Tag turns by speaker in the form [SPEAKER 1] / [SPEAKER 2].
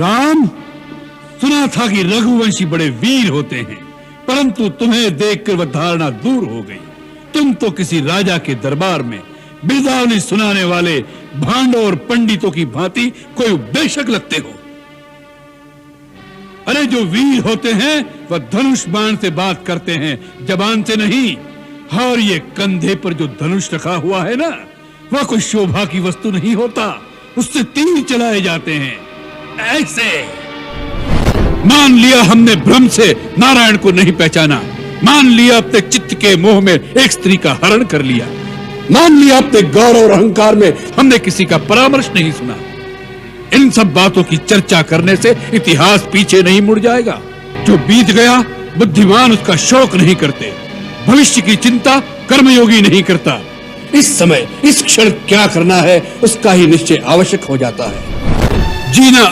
[SPEAKER 1] राम, सुना था कि रघुवंशी बड़े वीर होते हैं, परंतु तुम्हें देखकर वह धारणा दूर हो गई। तुम तो किसी राजा के दरबार में बिरदावली सुनाने वाले भांडों और पंडितों की भांति कोई उपदेशक लगते हो। अरे जो वीर होते हैं वह धनुष बाण से बात करते हैं, जबान से नहीं। और ये कंधे पर जो धनुष रखा हुआ है ना, वह कोई शोभा की वस्तु नहीं होता, उससे तीर चलाए जाते हैं ऐसे। मान लिया हमने भ्रम से नारायण को नहीं पहचाना, मान लिया अपने चित्त के मोह में एक स्त्री का हरण कर लिया, मान लिया अपने गौरव और अहंकार में हमने किसी का परामर्श नहीं सुना। इन सब बातों की चर्चा करने से इतिहास पीछे नहीं मुड़ जाएगा। जो बीत गया बुद्धिमान उसका शोक नहीं करते, भविष्य की चिंता कर्मयोगी नहीं करता। इस समय इस क्षण क्या करना है उसका ही निश्चय आवश्यक हो जाता है। जीना